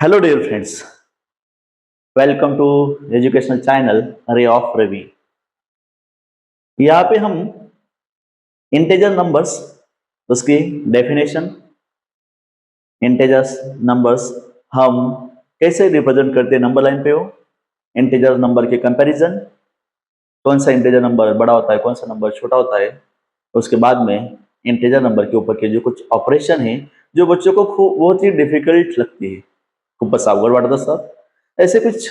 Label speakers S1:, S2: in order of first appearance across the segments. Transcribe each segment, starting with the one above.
S1: Hello dear friends, welcome to educational channel Ray of Ravi. यहाँ पे हम इंटेजर नंबर्स, उसकी डेफिनेशन, इंटेजर्स नंबर्स हम कैसे रिप्रेजेंट करते हैं नंबर लाइन पे हो, इंटेजर नंबर के कंपैरिजन, कौन सा इंटेजर नंबर बड़ा होता है, कौन सा नंबर छोटा होता है। उसके बाद में इंटेजर नंबर के ऊपर के जो कुछ ऑपरेशन है जो बच्चों को खूब बहुत ही डिफिकल्ट लगती है, खूब अवघड वाटत असतात। ऐसे कुछ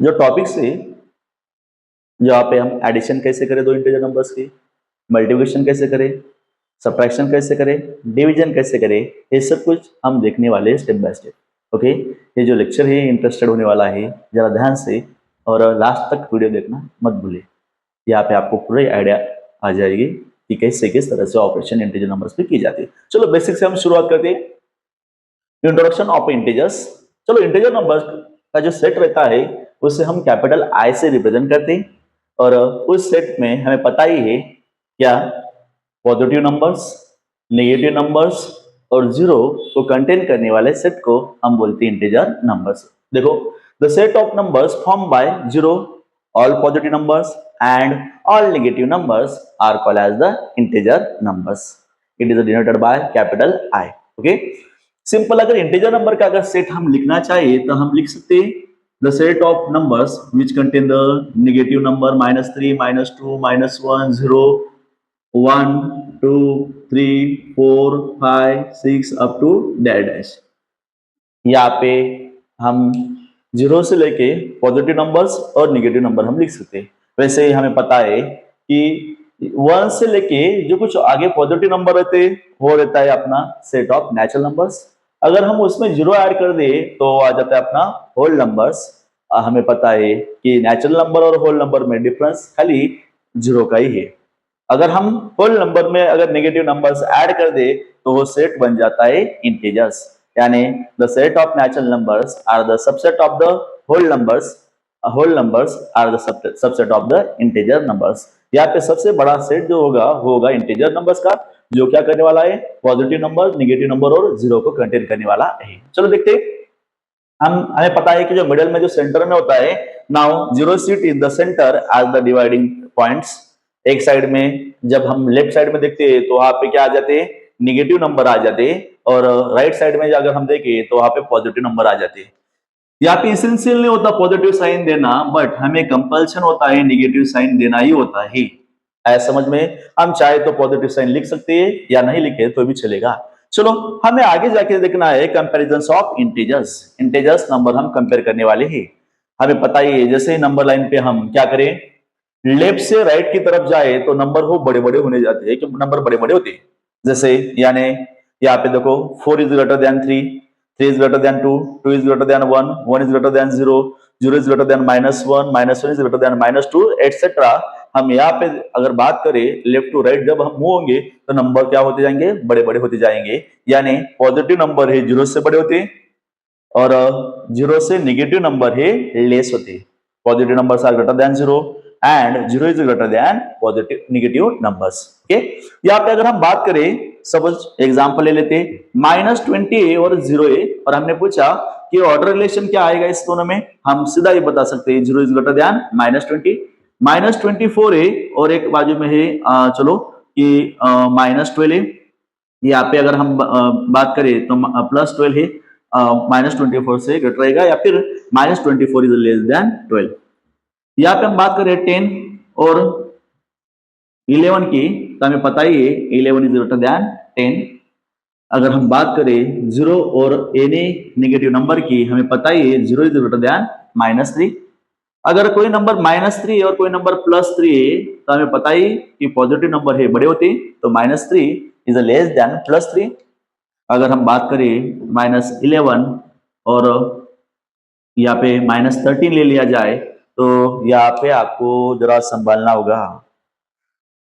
S1: जो टॉपिक्स है जहाँ पे हम एडिशन कैसे करें दो इंटीजर नंबर्स की, मल्टीप्लिकेशन कैसे करें, सब्ट्रैक्शन कैसे करें, डिवीजन कैसे करें, ये सब कुछ हम देखने वाले हैं स्टेप बाय स्टेप। ओके, ये जो लेक्चर है इंटरेस्टेड होने वाला है, जरा ध्यान से और लास्ट तक वीडियो देखना मत भूलिए। यहाँ पे आपको पूरी आइडिया आ जाएगी कि कैसे किस तरह से ऑपरेशन इंटीजर नंबर्स पे की जाती है। चलो बेसिक से हम शुरुआत करते हैं, इंट्रोडक्शन ऑफ इंटीजर्स। चलो इंटीजर नंबर्स का जो सेट रहता है उसे हम कैपिटल आई से रिप्रेजेंट करते हैं, और उस सेट में हमें पता ही है क्या, पॉजिटिव नंबर्स, नेगेटिव नंबर्स और जीरो को कंटेन करने वाले सेट को हम बोलते हैं इंटीजर नंबर्स। देखो, the set of numbers form by zero, all positive numbers and all negative numbers are called as the integer numbers. It is denoted by capital I. Okay, simple अगर integer number का अगर set हम लिखना चाहिए तो हम लिख सकते हैं the set of numbers which contain the negative number -3, -2, -1, 0, 1, 2, 3, 4, 5, 6 up to dash। यहाँ पे हम जीरो से लेके पॉजिटिव नंबर्स और नेगेटिव नंबर हम लिख सकते हैं। वैसे हमें पता है कि वन से लेके जो कुछ आगे पॉजिटिव नंबर रहते हैं वो रहता है अपना सेट ऑफ नेचुरल नंबर्स। अगर हम उसमें जीरो ऐड कर दे तो आ जाता है अपना होल नंबर्स। हमें पता है कि नेचुरल नंबर और होल नंबर में डिफरेंस खाली जीरो का ही है। अगर हम होल नंबर में अगर नेगेटिव नंबर्स ऐड कर दे तो वो सेट बन जाता है इंटीजर्स, यानी the set of natural numbers are the subset of the whole numbers, whole numbers are the subset of the integer numbers। यहाँ पे सबसे बड़ा सेट जो होगा वो होगा इंटीजर नंबर्स का, जो क्या करने वाला है, पॉजिटिव नंबर, नेगेटिव नंबर और जीरो को कंटेन करने वाला है। चलो देखते हैं, हमें पता है कि जो मिडिल में जो सेंटर में होता है, now zero sit in the centre as the dividing points. एक साइड में जब हम लेफ्ट साइड में देखते हैं तो वहां पे क्या आ जाते हैं, निगेटिव नंबर आ जाते हैं, और राइट साइड में अगर हम देखें तो वहां पे पॉजिटिव नंबर आ जाते हैं। यहाँ पे इसेंशियल नहीं होता पॉजिटिव साइन देना, बट हमें कंपल्शन होता है नेगेटिव साइन देना ही होता है। ऐसा समझ में, हम चाहे तो पॉजिटिव साइन लिख सकते हैं या नहीं लिखे तो भी चलेगा। चलो हमें आगे जाके देखना है comparisons of integers. Integers number हम कंपेयर करने वाले हैं। हमें पता ही है जैसे नंबर लाइन पे हम क्या करें, लेफ्ट से राइट की तरफ जाए तो नंबर वो बड़े बड़े होने जाते हैं, क्योंकि नंबर बड़े बड़े होते हैं। जैसे यानी यहाँ पे देखो 4 is greater then 3, 3 is greater then 2, 2 is greater then 1, 1 is greater then 0, 0 is greater then -1, -1 is greater then -2 etcetera. हम यहाँ पे अगर बात करें लेफ्ट टू राइट जब हम मूव होंगे तो नंबर क्या होते जाएंगे, बड़े बड़े होते जाएंगे। यानी पॉजिटिव नंबर है जीरो से बड़े होते हैं, और जीरो से नेगेटिव नंबर है लेस होते हैं। Positive numbers are greater than zero and zero is greater than positive negative numbers. Okay, यहाँ पे अगर हम बात करें, सपोज एग्जांपल ले लेते हैं -20 और 0 और हमने पूछा कि ऑर्डर रिलेशन क्या आएगा इस दोनों में, हम सीधा ही बता सकते हैं जीरो इज ग्रेटर देन -20, -24 और एक बाजू में है चलो कि -12। यहाँ पे अगर हम बात करें तो +12 है, -24 से ग्रेटर रहेगा, या फिर -24 इज लेस देन 12। यहाँ पे हम बात करें 10 और 11 की, तो हमें पता ही है 11 इज ग्रेटर देन 10। अगर हम बात करें 0 और एनी नेगेटिव नंबर की, हमें पता ही है 0 इज ग्रेटर देन -3। अगर कोई नंबर -3 और कोई नंबर +3 है तो हमें पता ही कि पॉजिटिव नंबर है बड़े होते हैं, तो -3 इज लेस देन +3। अगर हम बात करें -11 और यहाँ पे -13 ले लिया जाए तो यहाँ पे आपको जरा संभालना होगा।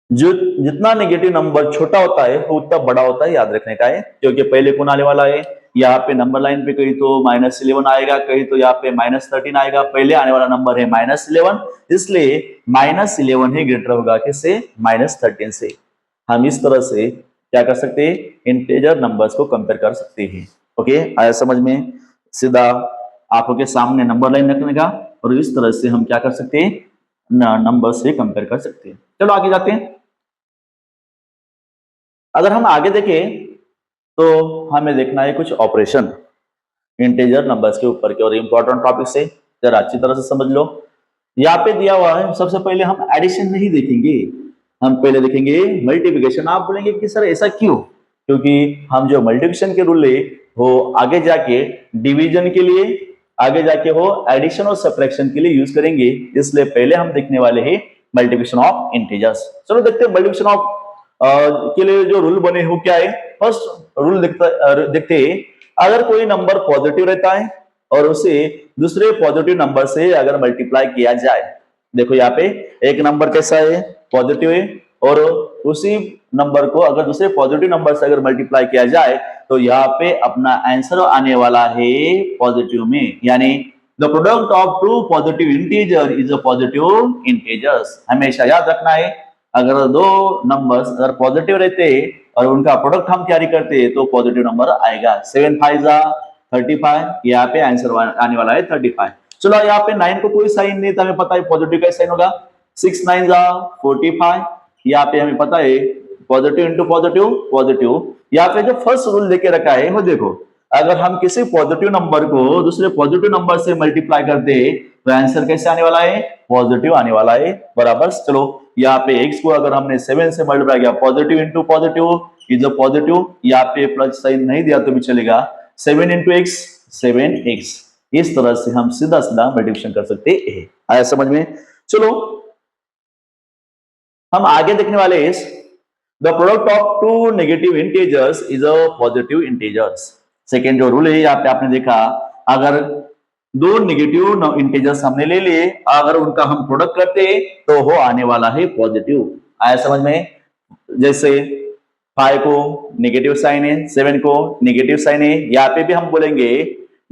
S1: जो जितना नेगेटिव नंबर छोटा होता है वो उतना बड़ा होता है, याद रखने का है, क्योंकि पहले कौन आने वाला है, यहाँ पे नंबर लाइन पे कहीं तो -11 आएगा, कहीं तो यहाँ पे -13 आएगा। पहले आने वाला नंबर है -11, इसलिए -11 ही ग्रेटर होगा किससे, -13 से। हम इस तरह से क्या कर सकते हैं, इंटीजर नंबर्स को कंपेयर कर सकते हैं। ओके, आया समझ में। सीधा आंखों के सामने नंबर लाइन रखने का, और इस तरह से हम क्या कर सकते हैं, नंबर से कंपेयर कर सकते हैं। चलो आगे जाते हैं। अगर हम आगे देखें तो हमें देखना है कुछ ऑपरेशन इंटीजर नंबर्स के ऊपर के, और इंपॉर्टेंट टॉपिक से जरा अच्छी तरह से समझ लो। यहाँ पे दिया हुआ है, सबसे पहले हम एडिशन नहीं देखेंगे, हम पहले देखेंगे मल्टीप्लिकेशन। आप बोलेंगे कि सर ऐसा क्यों? क्योंकि हम जो मल्टीप्लिकेशन के रूल है वो आगे जाके डिवीजन के लिए, आगे जाके वो एडिशन और सब्ट्रैक्शन के लिए यूज करेंगे, इसलिए पहले हम देखने वाले हैं मल्टीप्लिकेशन ऑफ इंटीजर्स। चलो देखते हैं मल्टीप्लिकेशन ऑफ के लिए जो रूल बने हो क्या है। फर्स्ट रूल देखते हैं, अगर कोई नंबर पॉजिटिव रहता है और उसे दूसरे पॉजिटिव नंबर से अगर मल्टीप्लाई किया जाए, देखो यहाँ पे एक नंबर कैसा है, पॉजिटिव है, और उसी नंबर को अगर दूसरे पॉजिटिव नंबर से अगर मल्टीप्लाई किया जाए तो यहाँ पे अपना आंसर आने वाला है पॉजिटिव में, यानी the product of two positive integer is a positive integers. हमेशा याद रखना है, अगर दो नंबर्स अगर पॉजिटिव रहते और उनका प्रोडक्ट हम कैरी करते तो पॉजिटिव नंबर आएगा। 7 5 35, यहाँ पे आंसर आने वाला है 35। चलो यहाँ पे 9 को कोई साइन नहीं, तो हमें पता है पॉजिटिव का साइन होगा। 6 9 45, यहाँ पे हमें पता है पॉजिटिव इंटू पॉजिटिव पॉजिटिव। यहाँ पे जो फर्स्ट रूल लेके रखा है वो देखो, अगर हम किसी पॉजिटिव नंबर को दूसरे पॉजिटिव नंबर से मल्टीप्लाई करते तो आंसर कैसे आने वाला है, पॉजिटिव आने वाला है, बराबर। चलो यहाँ पे x को अगर हमने 7 से मल्टीप्लाई किया, positive into positive is a positive, यहाँ पे प्लस साइन नहीं दिया तो भी चलेगा। 7 इंटू एक्स 7x, इस तरह से हम सीधा सीधा मल्टीप्लिकेशन कर सकते हैं। आया समझ में? चलो हम आगे देखने वाले इस the product of two negative integers is a positive integers. Second जो रूल है यहाँ पे आपने देखा, अगर दो नेगेटिव इंटीजर्स हमने ले लिए, अगर उनका हम प्रोडक्ट करते तो वो आने वाला है पॉजिटिव। आया समझ में? जैसे 5 को नेगेटिव साइन है, 7 को नेगेटिव साइन है, यहाँ पे भी हम बोलेंगे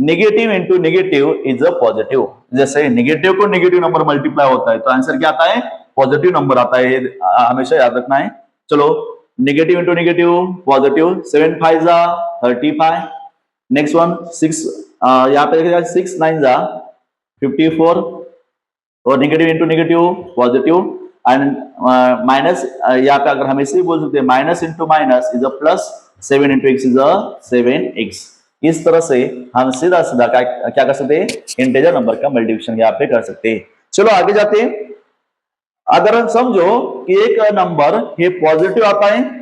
S1: negative into negative is a positive. जैसे नेगेटिव को नेगेटिव नंबर मल्टीप्लाई होता है तो आंसर क्या आता है, पॉजिटिव नंबर आता है, हमेशा याद रखना है। चलो negative into negative positive, 7 5 35। Next one 6, यहाँ पे देखिएगा 6 9 54, और negative into negative positive, and minus, यहाँ पे अगर हम इसे बोल सकते हैं minus into minus is a plus, 7 into x is a 7x। इस तरह से हम सीधा सीधा क्या कर सकते हैं, इंटीजर नंबर का मल्टीप्लिकेशन यहाँ पे कर सकते हैं। चलो आगे जाते हैं। अगर हम समझो कि एक नंबर ये पॉजिटिव आता है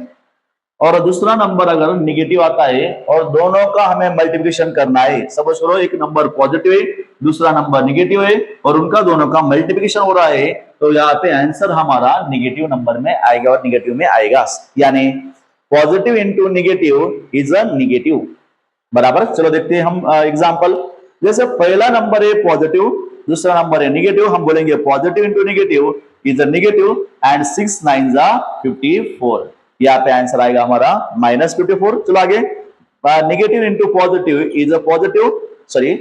S1: और दूसरा नंबर अगर निगेटिव आता है और दोनों का हमें मल्टीप्लिकेशन करना है। सपोज करो एक नंबर पॉजिटिव है, दूसरा नंबर निगेटिव है, और उनका दोनों का मल्टीप्लिकेशन हो रहा है, तो यहाँ पे आंसर हमारा निगेटिव नंबर में आएगा और निगेटिव में आएगा, यानी positive into negative is a negative, बराबर। चलो देखते हैं हम एग्जाम्पल। जैसे पहला नंबर है पॉजिटिव, दूसरा नंबर है निगेटिव, हम बोलेंगे positive into negative is a negative, and 6 9 54, यहाँ पे आंसर आएगा हमारा -54। चलो आगे, negative into positive is a positive, sorry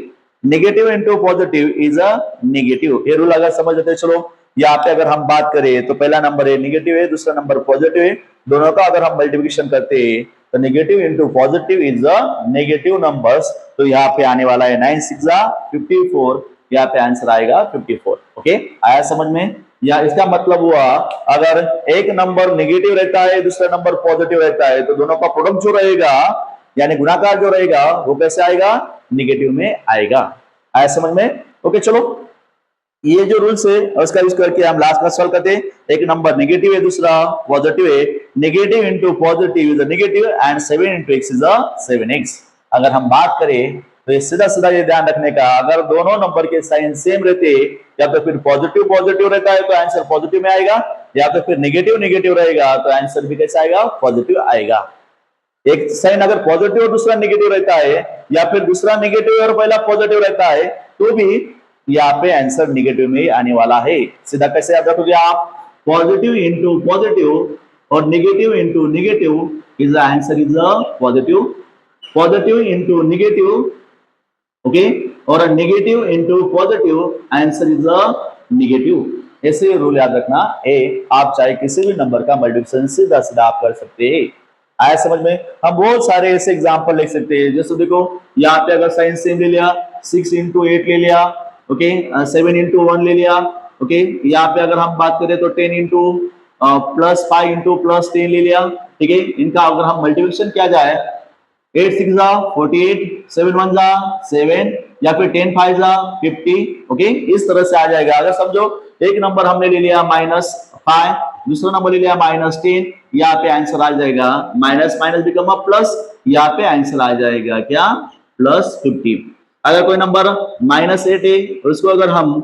S1: negative into positive is a negative. ये रूल अगर समझ लेते, चलो यहाँ पे अगर हम बात करें तो पहला नंबर है निगेटिव है, दूसरा नंबर पॉजिटिव है, दोनों का अगर हम मल्टीप्लिकेशन करते हैं तो negative into positive is a negative numbers, तो यहाँ पे आने वाला है 9 6 54, यहाँ पे आंसर आएगा 54। ओके, आया समझ में? या इसका मतलब हुआ अगर एक नंबर नेगेटिव रहता है, दूसरा नंबर पॉजिटिव रहता है, तो दोनों का प्रोडक्ट जो रहेगा यानी गुणाकार जो रहेगा वो कैसे आएगा, निगेटिव में आएगा। आया समझ में? ओके, चलो ये जो रूल्स है उसका यूज करके हम लास्ट का सॉल्व करते हैं। एक नंबर नेगेटिव है, दूसरा पॉजिटिव है, negative into positive is negative, and 7 into x is 7x। अगर हम बात करें तो ये सीधा सीधा ये ध्यान रखने का, अगर दोनों नंबर के साइन सेम रहते या तो फिर पॉजिटिव पॉजिटिव रहता है तो आंसर पॉजिटिव में आएगा, या तो फिर नेगेटिव नेगेटिव रहेगा तो आंसर भी कैसे आएगा, पॉजिटिव आएगा। एक साइन अगर पॉजिटिव और दूसरा नेगेटिव रहता है, या फिर दूसरा नेगेटिव और पहला पॉजिटिव रहता है, तो भी यहाँ पे आंसर नेगेटिव में ही आने वाला है। सीधा कैसे याद रखोगे आप, पॉजिटिव इंटू पॉजिटिव और negative into negative is answer is positive, positive into negative, okay, और negative into positive answer is negative. ऐसे रूल याद रखना है, आप चाहे किसी भी नंबर का मल्टीप्लिकेशन सीधा सीधा आप कर सकते हैं। आया समझ में? हम बहुत सारे ऐसे एग्जांपल लिख सकते हैं, जैसे देखो यहाँ पे अगर साइन सेम ले लिया, 6 इंटू 8 ले लिया, ओके, 7 इंटू 1 ले लिया, ओके, यहाँ पे अगर हम बात करें तो 10 इंटू प्लस 5 इंटू प्लस 10 ले लिया, ठीक है। इनका अगर हम मल्टीप्लिकेशन किया जाए, 8 6 जा 48, 7 1 जा 7, या फिर 10 5 जा 50, ओके, इस तरह से आ जाएगा। अगर समझो एक नंबर हमने ले लिया -5, दूसरा नंबर ले लिया -10, यहाँ पे आंसर आ जाएगा माइनस माइनस बिकम प्लस, यहाँ पे आंसर आ जाएगा क्या, +50। अगर कोई नंबर -8 है और उसको अगर हम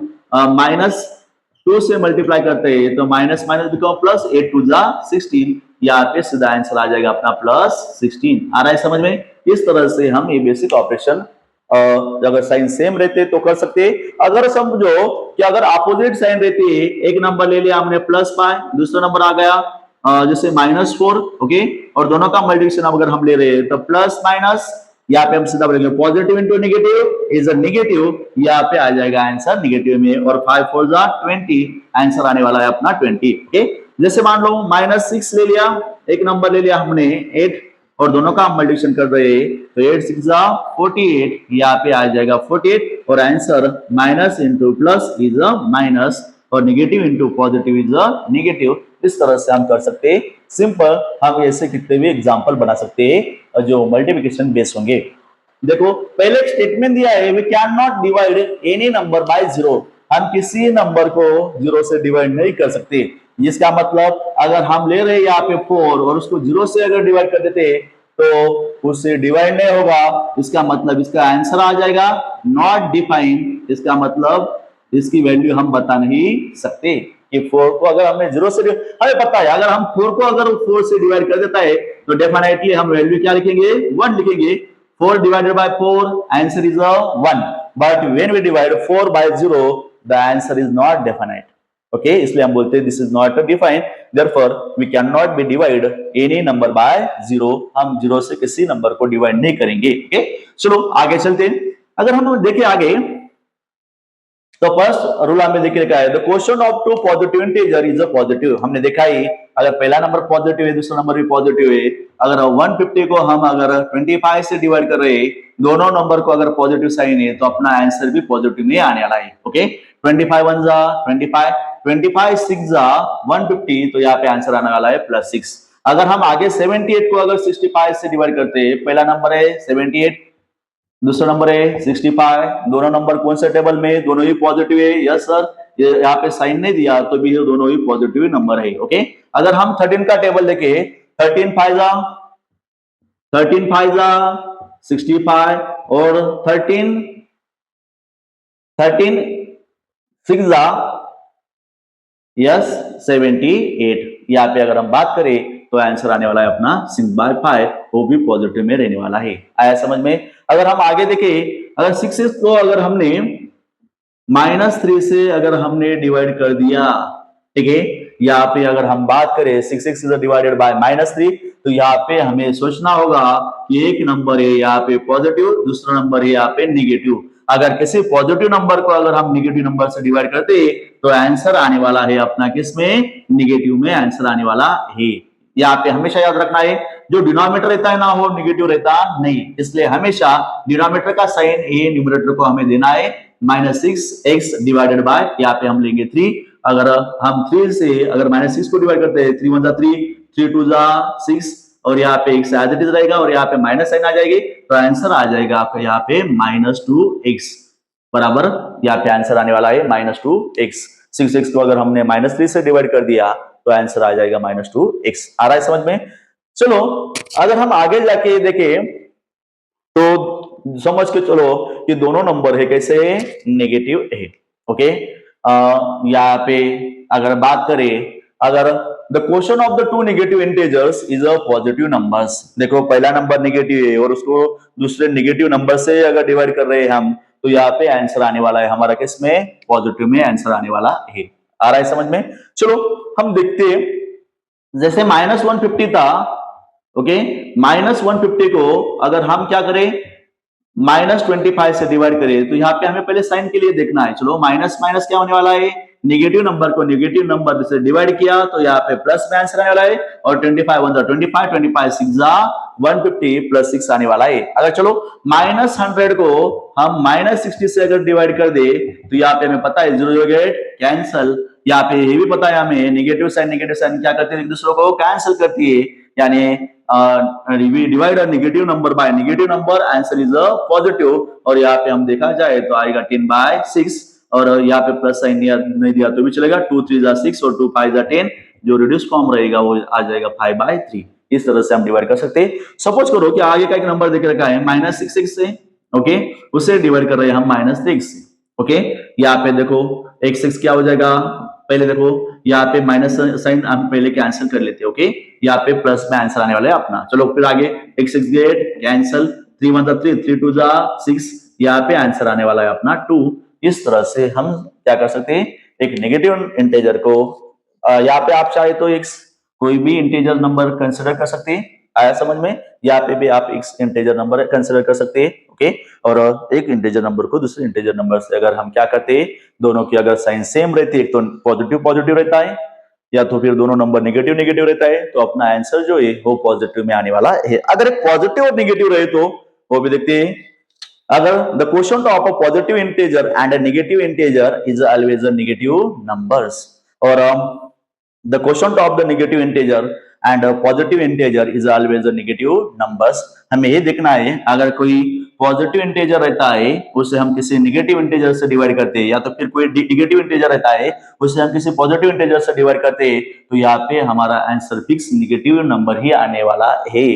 S1: -2 से मल्टीप्लाई करते हैं तो माइनस माइनस बिकम प्लस, 8 2 जा 16, यहाँ पे सीधा आंसर आ जाएगा अपना +16। आ रहा है समझ में? इस तरह से हम ये बेसिक ऑपरेशन अगर साइन सेम रहते तो कर सकते। अगर समझो कि अगर अपोजिट साइन रहती है, एक नंबर ले लिया हमने +5, दूसरा नंबर आ गया जैसे -4, ओके, और दोनों का मल्टीप्लिकेशन अगर हम ले रहे हैं तो प्लस माइनस, यहाँ पे हम सीधा बोलेंगे positive into negative is a negative, यहाँ पे आ जाएगा आंसर नेगेटिव में, और 5 4 जा 20, आंसर आने वाला है अपना 20, ओके। जैसे मान लो -6 ले लिया, एक नंबर ले लिया हमने 8, और दोनों का हम मल्टीप्लिकेशन कर रहे हैं तो 8 6 जा 48, यहाँ पे आ जाएगा 48, और answer minus into plus is a minus, और negative into positive is a negative. इस तरह से हम कर सकते हैं। सिंपल हम ऐसे कितने भी एग्जांपल बना सकते हैं जो मल्टीप्लिकेशन बेस होंगे। देखो पहले एक स्टेटमेंट दिया है, we can not divide any number by 0, हम किसी नंबर को 0 से डिवाइड नहीं कर सकते। इसका मतलब अगर हम ले रहे हैं यहाँ पे 4 और उसको 0 से अगर डिवाइड कर देते तो उससे डिवाइड नहीं होगा, इसका मतलब इसका आंसर आ जाएगा नॉट डिफाइंड। इसका मतलब इसकी वैल्यू हम बता नहीं सकते कि 4 को अगर हमने 0 से, हमें पता है अगर हम 4 को अगर 4 से डिवाइड कर देता है तो डेफिनेटली हम वैल्यू क्या लिखेंगे, 1 लिखेंगे। 4 divided by 4 answer is 1, but when we divide 4 by 0 the answer is not definite, okay, इसलिए हम बोलते हैं this is not defined, therefore we can not be divide any number by 0, हम 0 से किसी नंबर को डिवाइड नहीं करेंगे, ओके। चलो आगे चलते हैं। अगर हम देखें आगे तो फर्स्ट रूल हमें देखिए लिखा है the question of two positive integer is a positive. हमने देखा ही अगर पहला नंबर पॉजिटिव है दूसरा नंबर भी पॉजिटिव है, अगर 150 को हम अगर 25 से डिवाइड कर रहे हैं, दोनों नंबर को अगर पॉजिटिव साइन है तो अपना आंसर भी पॉजिटिव में आने वाला है, ओके। 25 1 जा 25, 25 6 जा 150, तो यहाँ पे आंसर आने वाला है +6। अगर हम आगे 78 को अगर 65 से डिवाइड करते हैं, पहला नंबर है 78, दूसरा नंबर है 65, दोनों नंबर कौन से टेबल में, दोनों ही पॉजिटिव है, यस सर, यहाँ पे साइन नहीं दिया तो भी दोनों ही पॉजिटिव नंबर है, ओके। अगर हम 13 का टेबल देखें, 13 5 जा 65 और 13 6 जा यस 78, यहाँ पे अगर हम बात करें तो आंसर आने वाला है अपना 6/5, वो भी पॉजिटिव में रहने वाला है। आया समझ में? अगर हम आगे देखें, अगर 6 को अगर हमने -3 से अगर हमने डिवाइड कर दिया, ठीक है, यहाँ पे अगर हम बात करें 6 इज डिवाइडेड बाय -3, तो यहाँ पे हमें सोचना होगा कि एक नंबर है यहाँ पे पॉजिटिव, दूसरा नंबर है यहाँ पे निगेटिव। अगर किसी पॉजिटिव नंबर को अगर हम निगेटिव नंबर से डिवाइड करते तो आंसर आने वाला है अपना किस में, निगेटिव में आंसर आने वाला है। यहाँ पे हमेशा याद रखना है जो डिनोमिनेटर रहता है ना वो निगेटिव रहता नहीं, इसलिए हमेशा डिनोमिनेटर का साइन ए, न्यूमरेटर को हमें देना है -6x डिवाइडेड बाय, यहाँ पे हम लेंगे 3। अगर हम 3 से अगर -6 को डिवाइड करते हैं, 3 1 जा 3, 3 2 जा 6, और यहाँ पे x एज इट इज रहेगा और यहाँ पे माइनस साइन आ जाएगी, तो आंसर आ जाएगा आपका यहाँ पे -2x बराबर, यहाँ पे आंसर आने वाला है -2x। 6x को अगर हमने -3 से डिवाइड कर दिया तो आंसर आ जाएगा -2x। आ रहा है समझ में? चलो अगर हम आगे जाके देखें तो समझ के चलो कि दोनों नंबर है कैसे नेगेटिव है, ओके। यहाँ पे अगर बात करें, अगर the question of the two negative integers is a positive numbers, देखो पहला नंबर नेगेटिव है और उसको दूसरे नेगेटिव नंबर से अगर डिवाइड कर रहे हैं हम, तो यहाँ पे आंसर आने वाला है हमारा किसमें, पॉजिटिव में आंसर आने वाला है। आ रहा है समझ में? चलो हम देखते हैं, जैसे -150 था, ओके, -150 को अगर हम क्या करें -25 से डिवाइड करें, तो यहाँ पे हमें पहले साइन के लिए देखना है। चलो माइनस माइनस क्या होने वाला है, निगेटिव नंबर को निगेटिव नंबर से डिवाइड किया तो यहाँ पे प्लस में आंसर आने वाला है, और 25 1 25 25 6 150 प्लस 6 आने वाला है। अगर चलो -100 को हम -60 से अगर डिवाइड कर दे तो यहाँ पे हमें पता है 0 गेट कैंसल। यहाँ पे ये भी पता है हमें नेगेटिव साइन क्या करते हैं, एक दूसरे को कैंसिल करती है, यानी divide negative number by negative number, answer is a positive. और यहाँ पे हम देखा जाए तो आएगा 10/6, और यहाँ पे प्लस साइन नहीं दिया तो भी चलेगा, 2 3 6 और 2 5 10, जो रिड्यूस फॉर्म रहेगा वो आ जाएगा 5/3। इस तरह से हम डिवाइड कर सकते हैं। सपोज करो कि आगे का एक नंबर देख रखा है -6 से, ओके, उसे डिवाइड कर रहे हैं हम -6 से, ओके। यहाँ पे देखो x6 क्या हो जाएगा, पहले देखो यहाँ पे माइनस साइन हम पहले कैंसिल कर लेते हैं, ओके। यहाँ पे प्लस में आंसर आने वाला है अपना। चलो फिर आगे x6 गेट कैंसल, 3 1 3 3 2 6, यहाँ पे आंसर आने वाला है अपना 2। इस तरह से हम क्या कर सकते हैं, एक नेगेटिव इंटीजर को यहाँ पे आप चाहे तो x कोई भी इंटीजर नंबर कंसिडर कर सकते हैं, आया समझ में। यहाँ पे भी आप एक इंटीजर नंबर कंसिडर कर सकते हैं, ओके। और एक इंटीजर नंबर को दूसरे इंटीजर नंबर से अगर हम क्या करते हैं, दोनों की अगर साइन सेम रहती है, एक तो पॉजिटिव पॉजिटिव रहता है, या तो फिर दोनों नंबर नेगेटिव नेगेटिव रहता है, तो अपना आंसर जो है वो पॉजिटिव में आने वाला है। अगर एक पॉजिटिव और नेगेटिव रहे तो वो भी देखते हैं। अगर the quotient of a positive integer and a negative integer is always a negative numbers, और the quotient of the negative integer and a positive integer is always a negative numbers। हमें ये देखना है अगर कोई पॉजिटिव इंटीजर रहता है उसे हम किसी नेगेटिव इंटीजर से डिवाइड करते हैं, या तो फिर कोई नेगेटिव इंटीजर रहता है उसे हम किसी पॉजिटिव इंटीजर से डिवाइड करते हैं, तो यहाँ पे हमारा आंसर फिक्स नेगेटिव नंबर ही आने वाला है।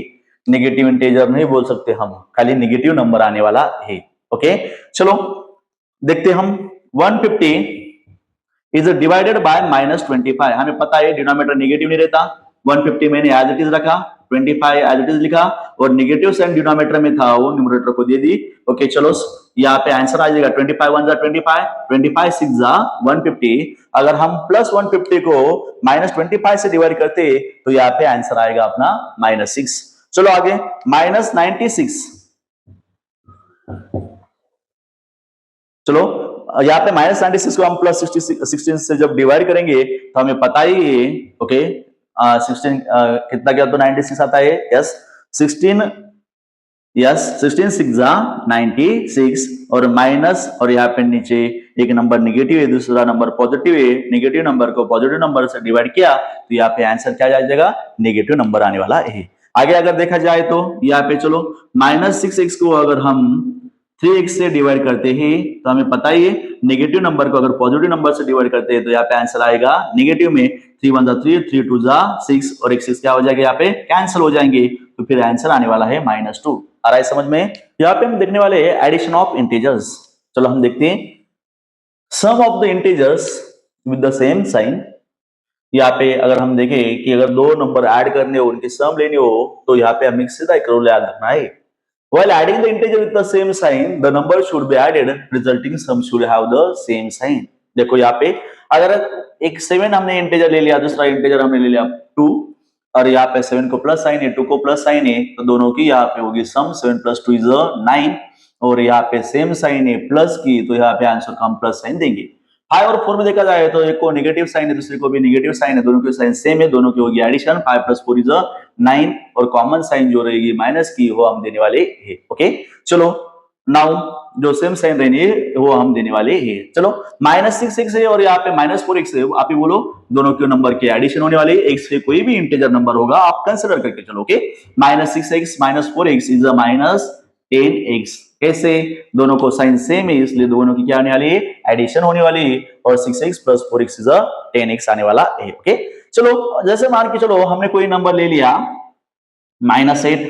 S1: नेगेटिव इंटीजर नहीं बोल सकते हम, खाली नेगेटिव नंबर आने वाला है, ओके। चलो देखते हम 150 इज डिवाइडेड बाय -25। हमें पता है डिनोमिनेटर नेगेटिव नहीं रहता, 150 मैंने एज इट इज रखा, 25 एज इट इज लिखा, और नेगेटिव साइन डिनोमिनेटर में था वो न्यूमरेटर को दे दी, ओके। चलो यहाँ पे आंसर आ जाएगा 25 1 25, 25 6 150। अगर हम प्लस 150 को -25 से डिवाइड करते तो यहाँ पे आंसर आएगा अपना -6। चलो आगे -96, चलो यहाँ पे -96 को हम प्लस 16 से जब डिवाइड करेंगे तो हमें पता ही है, ओके। 16 कितना क्या तो 96 आता है, यस 16, यस 16 6 96, और माइनस, और यहाँ पे नीचे एक नंबर नेगेटिव है दूसरा नंबर पॉजिटिव है, नेगेटिव नंबर को पॉजिटिव नंबर से डिवाइड किया तो यहाँ पे आंसर क्या आ जाएगा, नेगेटिव नंबर आने वाला है। आगे अगर देखा जाए तो यहाँ पे चलो -6x को अगर हम 3x से डिवाइड करते हैं तो हमें पता ही है नेगेटिव नंबर को अगर पॉजिटिव नंबर से डिवाइड करते हैं तो यहाँ पे आंसर आएगा नेगेटिव में 3 1 3 3 2 6, और एक 6 क्या हो जाएगा यहाँ पे कैंसिल हो जाएंगे, तो फिर आंसर आने वाला है -2। आ रहा है समझ में। यहाँ पे हम देखने वाले हैं एडिशन ऑफ इंटीजर्स। चलो हम देखते हैं sum of the integers with the same sign. यहाँ पे अगर हम देखें कि अगर दो नंबर ऐड करने हो उनकी सम लेनी हो तो यहाँ पे हमें सीधा एक रूल याद रखना है, while adding the integer with the same sign the number should be added resulting sum should have the same sign। देखो यहाँ पे अगर एक 7 हमने इंटीजर ले लिया, दूसरा इंटीजर हमने ले लिया 2, और यहाँ पे 7 को प्लस साइन है 2 को प्लस साइन है, तो दोनों की यहाँ पे होगी सम, 7 + 2 = 9, और यहाँ पे सेम साइन है प्लस की, तो यहाँ पे आंसर को हम प्लस साइन देंगे। 5 और 4 में देखा जाए तो एक को नेगेटिव साइन है दूसरे को भी नेगेटिव साइन है, दोनों की साइन सेम है, दोनों की होगी एडिशन, 5 + 4 = 9, और कॉमन साइन जो रहेगी माइनस की वो हम देने वाले हैं, ओके। चलो नाउ जो सेम साइन रहेंगे वो हम देने वाले हैं। चलो -6x है और यहाँ पे -4x है, आप ही बोलो दोनों के नंबर के एडिशन होने वाले, x पे कोई भी इंटीजर नंबर होगा आप कंसीडर करके चलो, okay. -6x -4x is -10x। कैसे, दोनों को साइन सेम है इसलिए दोनों की क्या होने वाली है, एडिशन होने वाली है, और 6x + 4x इज 10x आने वाला है, ओके। चलो जैसे मान के चलो हमने कोई नंबर ले लिया -8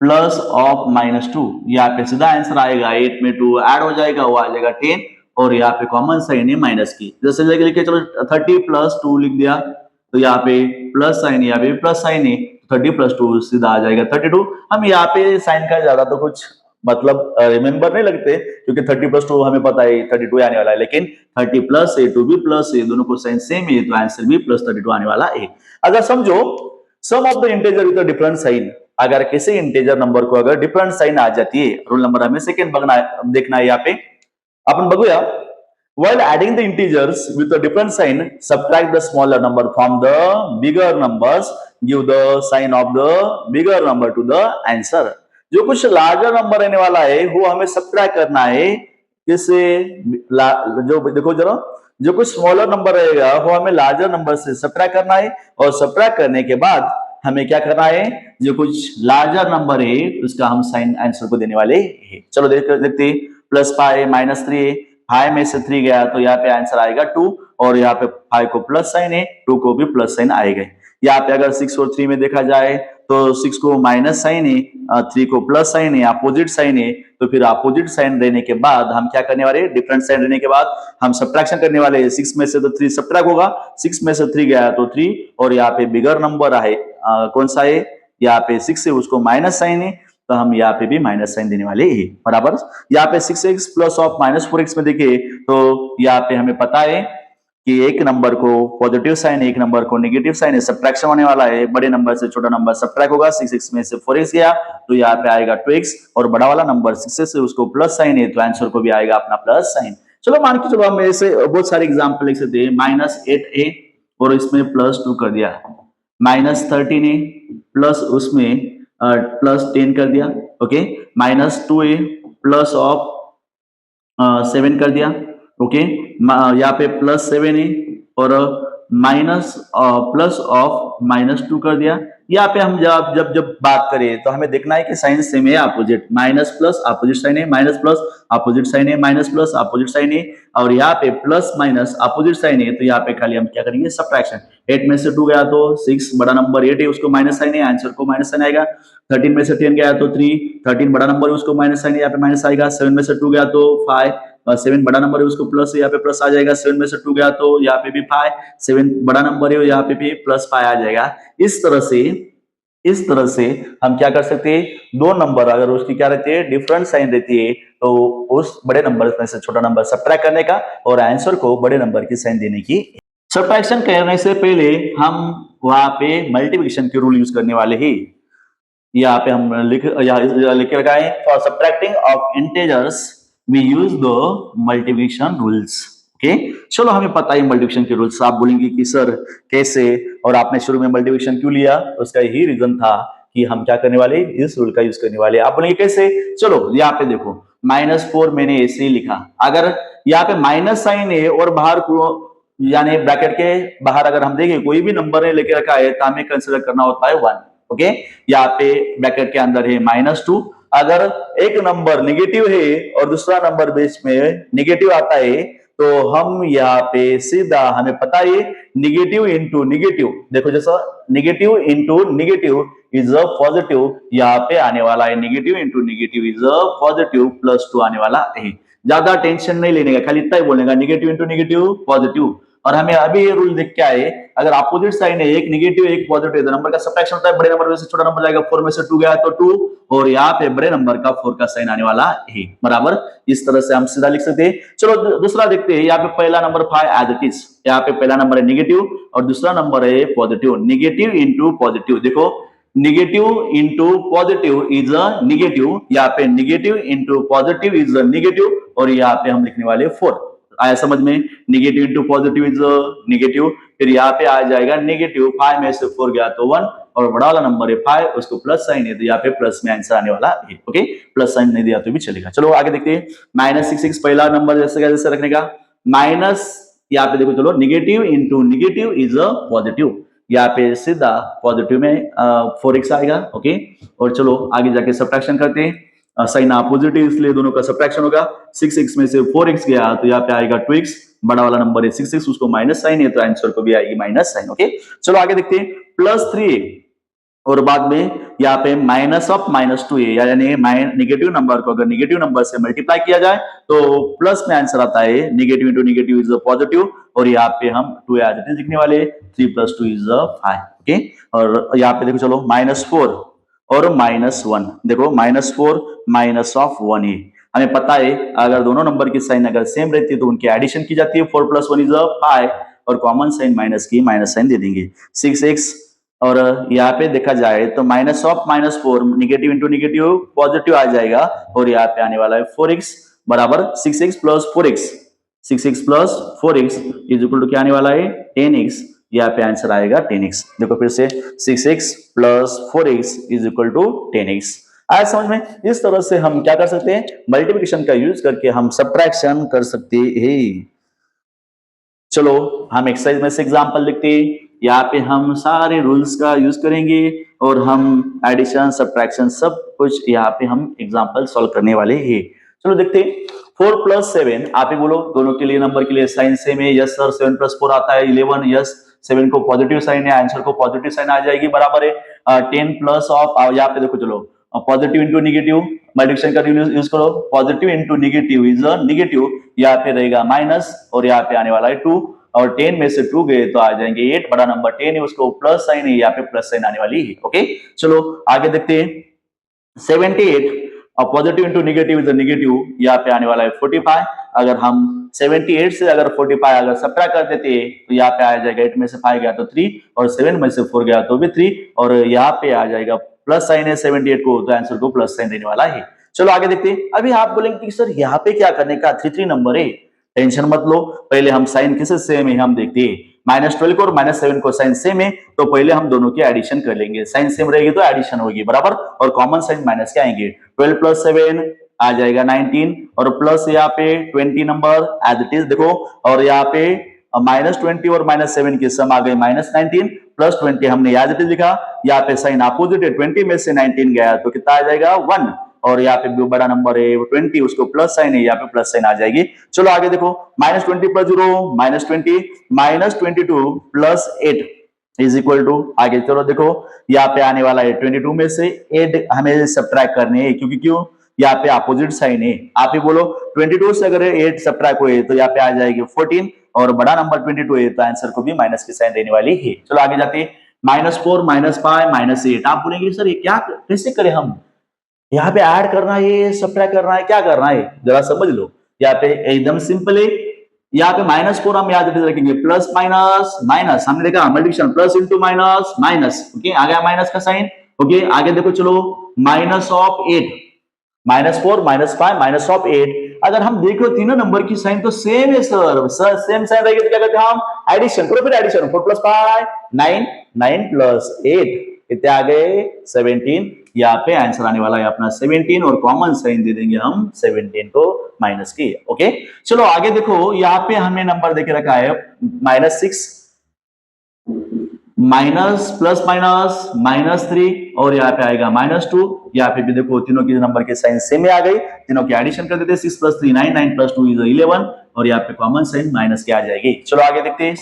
S1: प्लस ऑफ -2, यहाँ पे सीधा आंसर आएगा 8 में 2 ऐड हो जाएगा वो आ जाएगा 10, और यहाँ पे कॉमन साइन है माइनस की, जैसे लिखे चलो 30 + 2 लिख दिया तो यहाँ पे प्लस साइन, यहाँ पे प्लस साइन है, 30 + 2 सीधा आ जाएगा 32। हम यहाँ पे साइन का ज्यादा तो कुछ मतलब रिमेंबर नहीं लगते क्योंकि 30 + 2 हमें पता है 32 आने वाला है, लेकिन 30 प्लस है 2 भी प्लस है, दोनों को साइन सेम है तो आंसर भी +32 आने वाला है। अगर समझो sum of the integer with different sign, अगर किसी इंटीजर नंबर को अगर डिफरेंट साइन आ जाती है, रूल नंबर हमें सेकंड देखना है, यहाँ पे अपन बघूया While adding the integers with a different sign, subtract the smaller number from the bigger numbers, give the sign of the bigger number to the answer. जो कुछ लार्जर नंबर रहने वाला है वो हमें सब्ट्रैक्ट करना है किससे, जो देखो जरा, जो कुछ स्मॉलर नंबर रहेगा वो हमें लार्जर नंबर से सब्ट्रैक्ट करना है, और सब्ट्रैक्ट करने के बाद हमें क्या करना है, जो कुछ लार्जर नंबर है उसका हम साइन आंसर को देने वाले हैं। चलो देखते, प्लस पाई माइनस 3, 5 में से 3 गया तो यहाँ पे आंसर आएगा 2, और यहाँ पे 5 को प्लस साइन है, 2 को भी प्लस साइन आएगा। यहाँ पे अगर 6 और 3 में देखा जाए तो 6 को माइनस साइन है, 3 को प्लस साइन है, अपोजिट साइन है, तो फिर अपोजिट साइन रहने के बाद हम क्या करने वाले, डिफरेंट साइन रहने के बाद हम सब्ट्रैक्शन करने वाले हैं। 6 में से तो 3 सब्ट्रैक्ट होगा, 6 में से 3 गया तो 3, और यहाँ पे बिगर नंबर है कौन सा है, यहाँ पे 6 है, उसको माइनस साइन है, तो हम यहाँ पे भी माइनस साइन देने वाले हैं, बराबर। यहाँ पे 6x plus of minus 4x में देखिए तो यहाँ पे हमें पता है कि एक नंबर को पॉजिटिव साइन, एक नंबर को नेगेटिव साइन है, सब्ट्रैक्शन होने वाला है, बड़े नंबर से छोटा नंबर सब्ट्रैक्ट होगा। 6x में से 4x गया तो यहाँ पे आएगा 2x, और बड़ा वाला नंबर 6 से उसको प्लस साइन है, तो आंसर को भी आएगा अपना प्लस साइन। चलो मान के चलो, हम ऐसे बहुत सारे एग्जाम्पल लिख सकते हैं। -8a और इसमें +2 कर दिया, -13a प्लस उसमें +10 कर दिया, ओके, -2a प्लस ऑफ 7 कर दिया, ओके, यहाँ पे +7 है, और माइनस प्लस ऑफ -2 कर दिया। यहाँ पे हम जब बात करें तो हमें देखना है कि साइन सेम है opposite, minus plus opposite sign है, माइनस प्लस अपोजिट साइन है, माइनस प्लस अपोजिट साइन है, और यहाँ पे प्लस माइनस अपोजिट साइन है, तो यहाँ पे खाली हम क्या करेंगे, सब्ट्रैक्शन। 8 में से 2 गया तो 6, बड़ा नंबर 8 है उसको माइनस साइन है, आंसर को माइनस साइन आएगा। 13 में से 10 गया तो 3, 13 बड़ा नंबर है उसको माइनस साइन है, यहाँ पे माइनस आएगा। 7 में से 2 गया तो 5, 7 बड़ा नंबर है उसको प्लस है, यहाँ पे प्लस आ जाएगा। 7 में से 2 गया तो यहाँ पे भी 5, 7 बड़ा नंबर है, यहाँ पे भी +5 आ जाएगा। इस तरह से हम क्या कर सकते हैं, दो नंबर अगर उसकी क्या रहती है, डिफरेंट साइन रहती है, तो उस बड़े नंबर में से छोटा नंबर सब्ट्रैक्ट करने का और आंसर को बड़े नंबर की साइन देने की। सब्ट्रैक्शन करने से पहले हम वहां पे मल्टीप्लिकेशन के रूल यूज करने वाले हैं। यहाँ पे हम लिख रखा है, for subtracting of integers we use the multiplication rules. Okay, चलो हमें पता है मल्टीप्लिकेशन के रूल्स। आप बोलेंगे कि सर कैसे, और आपने शुरू में मल्टीप्लिकेशन क्यों लिया, उसका यही रीजन था कि हम क्या करने वाले, इस रूल का यूज करने वाले। आप बोलेंगे कैसे, चलो यहाँ पे देखो -4 मैंने ऐसे ही लिखा, अगर यहाँ पे माइनस साइन है और बाहर यानी ब्रैकेट के बाहर अगर हम देखें कोई भी नंबर ने लेके रखा है तो हमें कंसिडर करना होता है 1। ओके, यहाँ पे ब्रैकेट के अंदर है -2, अगर एक नंबर निगेटिव है और दूसरा नंबर बीच में निगेटिव आता है तो हम यहाँ पे सीधा, हमें पता है निगेटिव इंटू निगेटिव, देखो जैसा negative into negative is a positive, यहाँ पे आने वाला है negative into negative is a positive, +2 आने वाला है। ज्यादा टेंशन नहीं लेने का, खाली इतना ही बोलने का, निगेटिव इंटू निगेटिव पॉजिटिव। और हमें अभी ये रूल देख के आए, अगर अपोजिट साइन है, एक निगेटिव एक पॉजिटिव, तो नंबर का सब्ट्रैक्शन होता है, बड़े नंबर में से छोटा नंबर जाएगा। 4 में से 2 गया तो 2, और यहाँ पे बड़े नंबर का 4 का साइन आने वाला है, बराबर। इस तरह से हम सीधा लिख सकते हैं। चलो दूसरा देखते हैं, यहाँ पे पहला नंबर 5 एज इट इज, यहाँ पे पहला नंबर है निगेटिव और दूसरा नंबर है पॉजिटिव। निगेटिव इंटू पॉजिटिव, देखो negative into positive is a negative, यहाँ पे negative into positive is a negative, और यहाँ पे हम लिखने वाले 4। आया समझ में, negative into positive is negative, फिर यहाँ पे आ जाएगा निगेटिव, 5 में से 4 गया तो 1, और बड़ा वाला नंबर है 5, उसको प्लस साइन है तो यहाँ पे प्लस में आंसर आने वाला है। ओके, प्लस साइन नहीं दिया तो भी चलेगा। चलो आगे देखते हैं, -6 पहला नंबर जैसे रखने का, माइनस यहाँ पे देखो, चलो negative into negative is a positive, यहाँ पे सीधा पॉजिटिव में 4x आएगा। ओके, और चलो आगे जाके सब्ट्रैक्शन करते हैं, साइन अपोजिट है इसलिए दोनों का सब्ट्रैक्शन होगा। 6x में से 4x गया तो यहाँ पे आएगा 2x, बड़ा वाला नंबर है 6x, उसको माइनस साइन है तो आंसर को भी आएगी माइनस साइन। ओके, चलो आगे देखते हैं, +3 और बाद में यहाँ पे -2 है, यानी नेगेटिव नंबर को अगर नेगेटिव नंबर से मल्टीप्लाई किया जाए तो प्लस में आंसर आता है, negative into negative is positive, और यहाँ पे हम 2 लिखने वाले, 3 + 2 इज 5। ओके, और यहाँ पे देखो चलो -4 और -1, देखो -4 -1 है। हमें पता है अगर दोनों नंबर की साइन अगर सेम रहती है तो उनकी एडिशन की जाती है, 4 + 1 इज 5, और कॉमन साइन माइनस की माइनस साइन दे देंगे। 6x, और यहाँ पे देखा जाए तो -4 निगेटिव इंटू निगेटिव पॉजिटिव आ जाएगा, और यहाँ पे आने वाला है 4x, बराबर 6x + 4x, 6x plus 4x is equal to क्या आने वाला है 10x। यहाँ पे आंसर आएगा 10x। देखो फिर से 6x plus 4x is equal to 10x। आया समझ में? इस तरह से हम क्या कर सकते हैं, मल्टीप्लिकेशन का यूज करके हम सब्ट्रैक्शन कर सकते हैं। चलो हम एक्सरसाइज में से एग्जांपल लिखते हैं। यहाँ पे हम सारे रूल्स का यूज करेंगे और हम एडिशन सब्ट्रैक्शन सब कुछ यहाँ पे हम एग्जांपल सॉल्व करने वाले हैं। चलो देखते हैं। 4 प्लस 7, आप ही बोलो दोनों के लिए, नंबर के लिए साइन सेम है। यस सर 7 प्लस 4 आता है 11। यस 7 को पॉजिटिव साइन है, आंसर को पॉजिटिव साइन आ जाएगी, बराबर है 10 प्लस ऑफ, यहाँ पे देखो चलो पॉजिटिव इंटू निगेटिव मल्टीप्लिकेशन का यूज करो। Positive into negative is negative, यहाँ पे रहेगा माइनस और यहाँ पे आने वाला है 2 और 10 में से 2 गए तो आ जाएंगे 8। बड़ा नंबर 10 है, उसको प्लस साइन है, यहाँ पे प्लस साइन आने वाली है। ओके चलो आगे देखते हैं। 78 और positive into negative is negative, यहाँ पे आने वाला है 45। अगर हम 78 से अगर 45 अगर सब्ट्रैक्ट कर देते तो यहाँ पे आ जाएगा 8 में से 5 गया तो 3 और 7 में से 4 गया तो भी 3 और यहाँ पे आ जाएगा प्लस साइन है 78 को, तो आंसर को प्लस साइन देने वाला है। चलो आगे देखते हैं। अभी आप बोलेंगे कि सर यहाँ पे क्या करने का, 3 नंबर है। टेंशन मत लो, पहले हम साइन किसे सेम है हम देखते हैं। -12 को और -7 को साइन सेम है तो पहले हम दोनों की एडिशन कर लेंगे। साइन सेम रहेगी तो एडिशन होगी, बराबर, और कॉमन साइन माइनस के आएंगे। 12 प्लस 7 आ जाएगा 19 और प्लस यहाँ पे 20 नंबर एज इट इज देखो, और यहाँ पे -20 और -7 की सम आ गई -19 प्लस 20 हमने याद इट इज लिखा। यहाँ पे साइन अपोजिट है, 20 में से 19 गया तो कितना आ जाएगा 1 और यहाँ पे बड़ा नंबर है 20 उसको प्लस साइन है, यहाँ पे प्लस साइन आ जाएगी। चलो आगे देखो -20 plus 0 -20 -22 plus 8 is equal to, आगे चलो देखो यहाँ पे आने वाला है 22 में से 8 हमें सब्ट्रैक्ट करने हैं, क्योंकि क्यों यहाँ पे अपोजिट साइन है। आप ही बोलो 22 से अगर 8 सब्ट्रैक्ट हुए तो यहाँ पे आ जाएगी 14 और बड़ा नंबर 22 है तो आंसर को भी माइनस की साइन देने वाली है। चलो आगे जाते हैं। -4 -5 -8, आप बोलेंगे सर ये क्या कैसे करें हम, यहाँ पे ऐड करना है सब्ट्रैक्ट करना है, क्या करना है जरा समझ लो। यहाँ पे एकदम सिंपल है। यहाँ पे -4 हम याद रखेंगे, प्लस माइनस माइनस, हमने देखा multiplication plus into minus minus, okay आ गया माइनस का साइन। ओके आगे देखो चलो माइनस ऑफ 8, -4 -5 माइनस ऑफ 8। अगर हम देखो तीनों नंबर की साइन तो सेम है सर सेम साइन रहेगी तो क्या करते हैं हम एडिशन करो, फिर एडिशन 4 प्लस 5 9 9 प्लस 8 कितने आ गए 17। यहाँ पे आंसर आने वाला है अपना 17 और कॉमन साइन दे देंगे हम 17 को माइनस की। ओके चलो आगे देखो, यहाँ पे हमने नंबर देके रखा है -6 माइनस प्लस माइनस -3 और यहाँ पे आएगा -2। यहाँ पे भी देखो तीनों की नंबर के साइन सेम आ गई, तीनों की एडिशन कर देते 6 प्लस 3 9 9 प्लस 2 इज 11 और यहाँ पे कॉमन साइन माइनस की आ जाएगी। चलो आगे देखते हैं।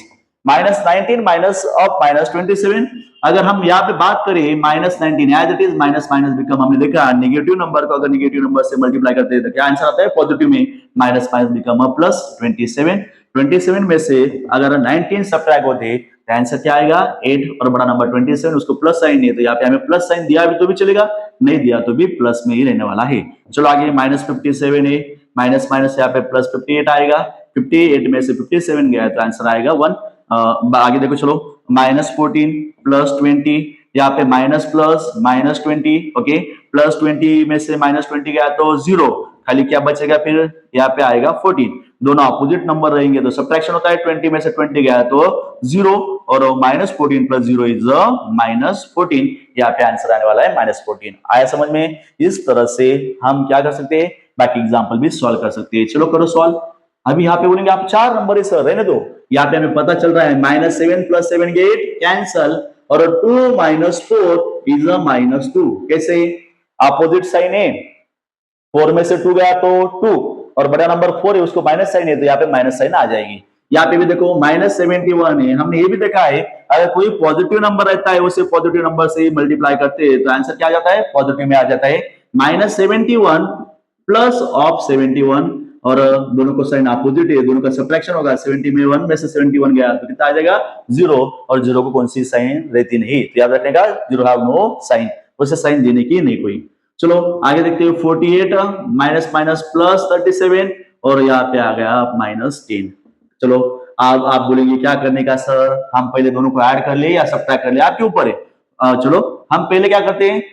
S1: -19 माइनस ऑफ -27, अगर हम यहाँ पे बात करें -19 as it is minus minus become, हमने देखा नेगेटिव नंबर को अगर नेगेटिव नंबर से मल्टीप्लाई करते हैं तो क्या आंसर आता है पॉजिटिव में, माइनस माइनस बिकम प्लस 27 में से अगर 19 सब्ट्रैक्ट होते तो आंसर क्या आएगा 8 और बड़ा नंबर 27 उसको प्लस साइन है तो यहाँ पे हमें प्लस साइन दिया भी तो भी चलेगा, नहीं दिया तो भी प्लस में ही रहने वाला है। चलो आगे -57 है, माइनस माइनस यहाँ पे प्लस 58 आएगा, 58 में से 57 गया तो आंसर आएगा 1। आगे देखो चलो -14 प्लस 20, यहाँ पे माइनस प्लस -20, ओके प्लस 20 में से -20 गया तो 0, खाली क्या बचेगा फिर यहाँ पे आएगा 14। दोनों अपोजिट नंबर रहेंगे तो सब्ट्रैक्शन होता है, 20 में से 20 गया तो 0 और -14 प्लस 0 इज -14। यहाँ पे आंसर आने वाला है -14। आया समझ में? इस तरह से हम क्या कर सकते हैं, बाकी एग्जाम्पल भी सॉल्व कर सकते हैं। चलो करो सॉल्व। अभी यहाँ पे बोलेंगे आप 4 नंबर है सर, रहने दो। यहाँ पे हमें पता चल रहा है -7 प्लस 7 8 कैंसल और 2 -4 इज -2। कैसे? अपोजिट साइन है, 4 में से 2 गया तो 2 और बड़ा नंबर 4 है उसको माइनस साइन है तो यहाँ पे माइनस साइन आ जाएगी। यहाँ पे भी देखो -71 है, हमने ये भी देखा है अगर कोई पॉजिटिव नंबर रहता है उसे पॉजिटिव नंबर से मल्टीप्लाई करते हैं तो आंसर क्या आ जाता है पॉजिटिव में आ जाता है। -71 प्लस ऑफ 71 और दोनों को साइन अपोजिट है, दोनों का सब्ट्रैक्शन होगा, 71 में से 71 गया तो कितना आ जाएगा 0 और 0 को कौन सी साइन रहती नहीं, तो याद रखने का 0 हैव नो साइन, उसे साइन देने की नहीं कोई। चलो आगे देखते हैं 48 माइनस माइनस प्लस 37 और यहाँ पे आ गया -10। चलो आप बोलेंगे क्या करने का सर, हम पहले दोनों को ऐड कर ले या सब्ट्रैक्ट कर ले, आपके ऊपर है। चलो हम पहले क्या करते हैं,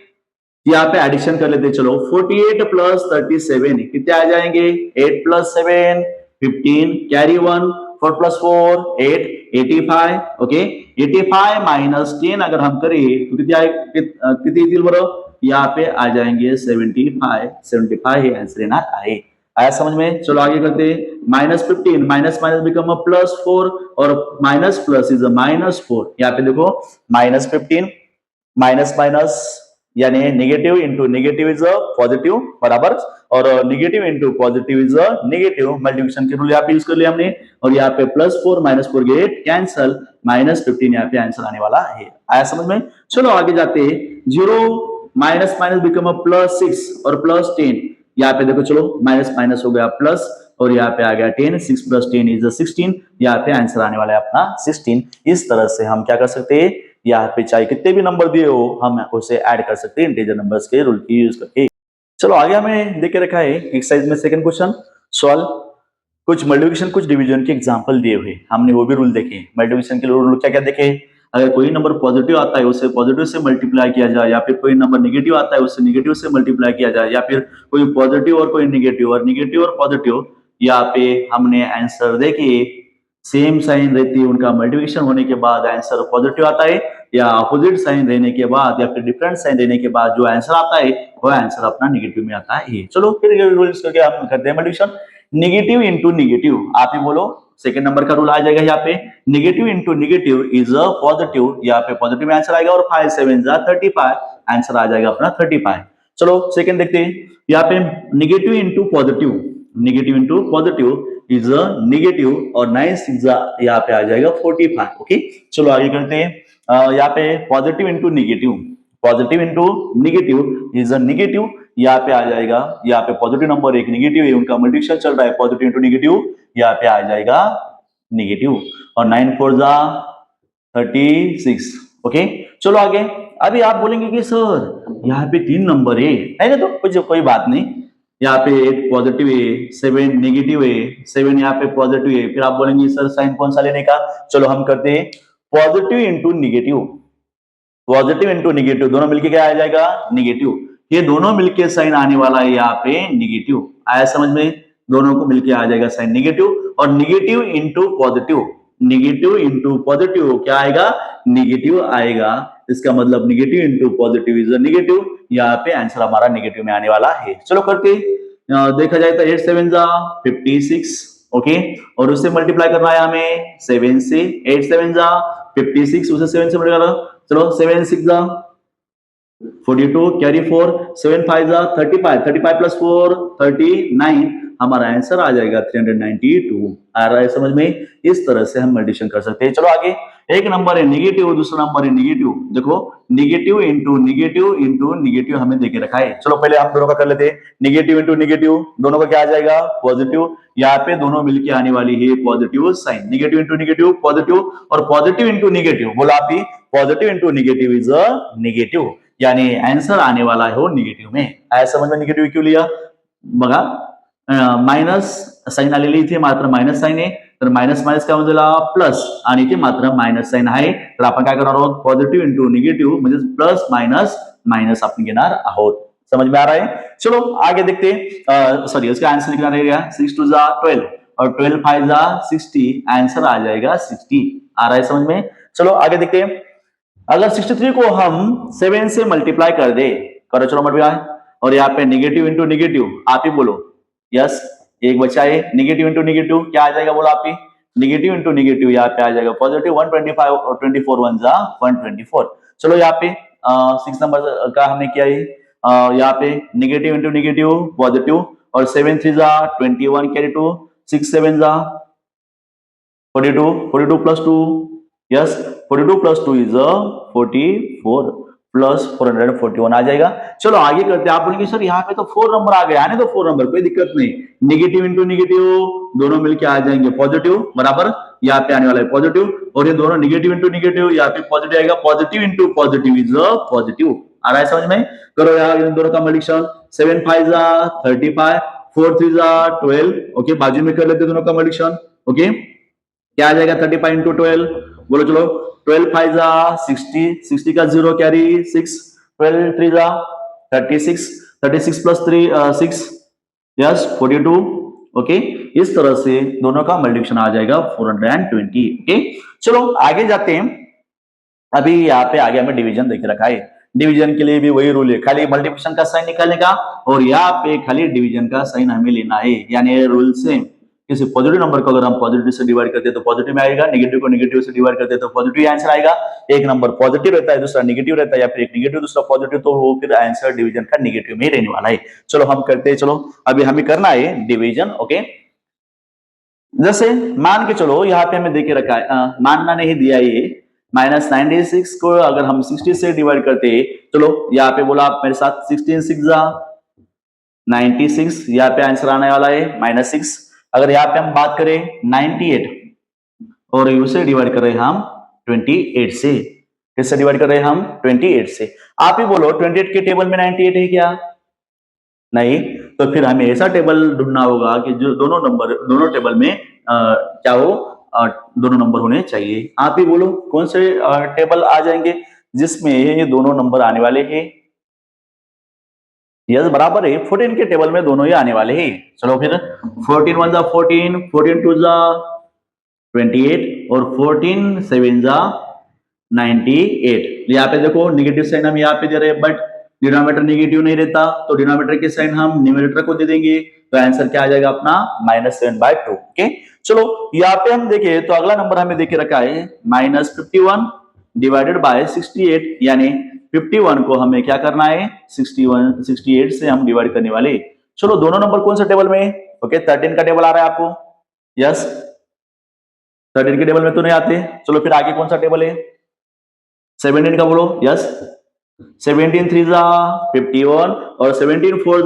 S1: यहाँ पे एडिशन कर लेते हैं। चलो 48 प्लस 37 कितने आ जाएंगे 8 plus 7 15 carry 1 4 plus 4 8 85 okay 85 minus 10 अगर हम करें तो किती येतील बरं यहाँ पे आ जाएंगे 75 ही आंसर येणार आहे आया समझ में चलो आगे करते -15 माइनस माइनस बिकम अ +4 और माइनस प्लस इज अ -4 यहाँ पे देखो -15 माइनस माइनस यानी negative into negative is a positive बराबर और negative into positive is a negative multiplication के रूल यहाँ पे यूज कर लिया हमने और यहाँ पे +4 -4 गेट कैंसल -15 यहाँ पे आंसर आने वाला है आया समझ में चलो आगे जाते हैं 0 माइनस माइनस बिकम अ +6 और +10 यहाँ पे देखो चलो माइनस माइनस हो गया प्लस और यहाँ पे आ गया 10 6 + 10 इज 16 यहाँ पे आंसर आने वाला है अपना 16 इस तरह से हम क्या कर सकते हैं यहाँ पे चाहे कितने भी नंबर दिए हो हम उसे ऐड कर सकते हैं इंटीजर नंबर्स के रूल की यूज करके चलो आगे हमें देख के रखा है एक्सरसाइज में सेकंड क्वेश्चन सॉल्व कुछ मल्टीप्लिकेशन कुछ डिवीजन के एग्जांपल दिए हुए हमने वो भी रूल देखे मल्टीप्लिकेशन के रूल क्या क्या देखे अगर कोई नंबर पॉजिटिव आता है उसे पॉजिटिव से मल्टीप्लाई किया जाए या फिर कोई नंबर नेगेटिव आता है उसे नेगेटिव से मल्टीप्लाई किया जाए या फिर कोई पॉजिटिव और कोई नेगेटिव और पॉजिटिव यहाँ पे हमने आंसर देखे सेम साइन रहती है उनका मल्टीप्लिकेशन होने के बाद आंसर पॉजिटिव आता है या अपोजिट साइन रहने के बाद या फिर डिफरेंट साइन रहने के बाद जो आंसर आता है वो आंसर अपना नेगेटिव में आता है चलो फिर रूल्स करके हम करते हैं मल्टीप्लिकेशन नेगेटिव इंटू नेगेटिव आप ही बोलो सेकंड नंबर का रूल आ जाएगा यहाँ पे negative into negative is a positive यहाँ पे पॉजिटिव में आंसर आएगा और 5 7 जा 35 आंसर आ जाएगा अपना 35 चलो सेकंड देखते हैं यहाँ पे negative into positive is a negative और 9 6 यहाँ पे आ जाएगा 45 ओके चलो आगे करते हैं यहाँ पे positive into negative is a negative यहाँ पे आ जाएगा यहाँ पे पॉजिटिव नंबर एक नेगेटिव है उनका मल्टीप्लिकेशन चल रहा है पॉजिटिव इंटू नेगेटिव यहाँ पे आ जाएगा नेगेटिव और 9 4 जा 36 ओके चलो आगे अभी आप बोलेंगे कि सर यहाँ पे 3 नंबर है नहीं ना तो कोई बात नहीं यहाँ पे 8 पॉजिटिव है 7 नेगेटिव है 7 यहाँ पे पॉजिटिव है फिर आप बोलेंगे सर साइन कौन सा लेने का चलो हम करते हैं पॉजिटिव इंटू नेगेटिव दोनों मिलके क्या आ जाएगा नेगेटिव ये दोनों मिलके साइन आने वाला है यहाँ पे नेगेटिव आया समझ में दोनों को मिलके आ जाएगा साइन नेगेटिव और नेगेटिव इंटू पॉजिटिव क्या आएगा नेगेटिव आएगा इसका मतलब negative into positive is negative यहाँ पे आंसर हमारा नेगेटिव में आने वाला है चलो करते देखा जाए तो 8 7 जा 56 ओके और उससे मल्टीप्लाई करना है हमें 7 से 8 7 जा 56 उसे 7 से मल्टीप्लाई चलो 7 6 जा 42 कैरी 4 7 5 जा 35 प्लस 4 39 हमारा आंसर आ जाएगा 392 आ रहा है समझ में इस तरह से हम मल्टीप्लिकेशन कर सकते हैं चलो आगे एक नंबर है नेगेटिव दूसरा नंबर है नेगेटिव देखो नेगेटिव इंटू नेगेटिव हमें देके रखा है चलो पहले हम दोनों का कर लेते हैं नेगेटिव इंटू नेगेटिव दोनों का क्या आ जाएगा पॉजिटिव यहाँ पे दोनों मिलके आने वाली है positive sign negative into negative positive और पॉजिटिव इंटू नेगेटिव बोला आप ही positive into negative is a negative यानी आंसर आने वाला है वो नेगेटिव में आया समझ में नेगेटिव क्यों लिया बघा मायनस साइन आलेली इथे मात्र मायनस साइन आहे तर मायनस मायनस काय म्हणजे प्लस आणि इथे मात्र मायनस साइन आहे तर आपण काय करणार आहोत पॉझिटिव्ह इंटू निगेटिव्ह म्हणजे प्लस मायनस मायनस आपण घेणार आहोत समझ में आ रहा है चलो आगे देखते सॉरी इसका आंसर निकलना रहेगा 6 2 जा 12 और 12 5 जा 60 आंसर आ जाएगा 60 आ रहा है समझ में चलो आगे देखते हैं अगर 63 को हम 7 से मल्टीप्लाई कर दे करो चलो मल्टीप्लाई और यहाँ पे नेगेटिव इंटू नेगेटिव आप ही बोलो यस एक बचा है नेगेटिव इंटू नेगेटिव क्या आ जाएगा बोलो आप ही नेगेटिव इंटू नेगेटिव यहाँ पे आ जाएगा पॉजिटिव 125 और 24 1 जा 124 चलो यहाँ पे 6 नंबर का हमने किया है यहाँ पे नेगेटिव इंटू नेगेटिव पॉजिटिव और 7 3 जा 21 कैरी 2 6 7 जा 42 plus 2 yes 42 plus 2 is 44 plus 441 आ जाएगा चलो आगे करते हैं आप बोलेंगे सर यहाँ पे तो 4 नंबर आ गए आने तो 4 नंबर कोई दिक्कत नहीं नेगेटिव इंटू नेगेटिव दोनों मिलके आ जाएंगे पॉजिटिव बराबर यहाँ पे आने वाला है पॉजिटिव और ये दोनों नेगेटिव इंटू नेगेटिव यहाँ पे पॉजिटिव आएगा positive into positive is positive आ रहा है समझ में करो यार इन दोनों का मल्टीप्लिकेशन 7 5 जा 35 4 3 जा 12 ओके बाजू में कर लेते दोनों का मल्टीप्लिकेशन ओके क्या आ जाएगा 35 इंटू 12 बोलो चलो 12 5 जा 60 का 0 कैरी 6 12 3 जा 36 प्लस 3 6 यस 42 ओके, इस तरह से दोनों का मल्टीप्लिकेशन आ जाएगा 420। ओके, चलो आगे जाते हैं। अभी यहाँ पे आगे हमें डिवीजन देख रखा है, डिवीजन के लिए भी वही रूल है, खाली मल्टीप्लिकेशन का साइन निकालने का और यहाँ पे खाली डिवीजन का साइन हमें लेना है। यानी रूल से किसी पॉजिटिव नंबर को अगर हम पॉजिटिव से डिवाइड करते हैं तो पॉजिटिव में आएगा, नेगेटिव को नेगेटिव से डिवाइड करते हैं तो पॉजिटिव आंसर आएगा। एक नंबर पॉजिटिव रहता है, दूसरा नेगेटिव रहता है, या फिर एक नेगेटिव दूसरा पॉजिटिव, तो वो फिर आंसर डिवीजन का नेगेटिव में ही रहने वाला है। चलो हम करते हैं, चलो अभी हमें करना है डिवीजन। ओके, जैसे मान के चलो यहाँ पे हमें देके रखा है, मानना नहीं दिया ये -96 को अगर हम 60 से डिवाइड करते, चलो यहाँ पे बोला आप मेरे साथ 16 6 96, यहाँ पे आंसर आने वाला है -6। अगर यहाँ पे हम बात करें 98 और उसे डिवाइड कर रहे हैं हम 28 से, किससे डिवाइड कर रहे हैं हम 28 से। आप ही बोलो 28 के टेबल में 98 है क्या? नहीं, तो फिर हमें ऐसा टेबल ढूंढना होगा कि जो दोनों टेबल में क्या हो, दोनों नंबर होने चाहिए। आप ही बोलो कौन से टेबल आ जाएंगे जिसमें ये दोनों नंबर आने वाले हैं? यस बराबर है, 14 के टेबल में दोनों ही आने वाले हैं। चलो फिर 14 1 14, 14 2 28 और 14 7 98। यहाँ पे देखो नेगेटिव साइन हम यहाँ पे दे रहे हैं, बट डिनोमिनेटर नेगेटिव नहीं रहता, तो डिनोमिनेटर के साइन हम न्यूमरेटर को दे देंगे, तो आंसर क्या आ जाएगा अपना -7/2। ओके, चलो यहाँ पे हम देखें तो अगला नंबर हमें देके रखा है -51 डिवाइडेड बाय 68, यानी 51 को हमें क्या करना है 68 से हम डिवाइड करने वाले। चलो दोनों नंबर कौन सा टेबल में? ओके, 13 का टेबल आ रहा है आपको, यस 13 के टेबल में तो नहीं आते। चलो फिर आगे कौन सा टेबल है? 17 का बोलो, यस 17 3 51 और 17 4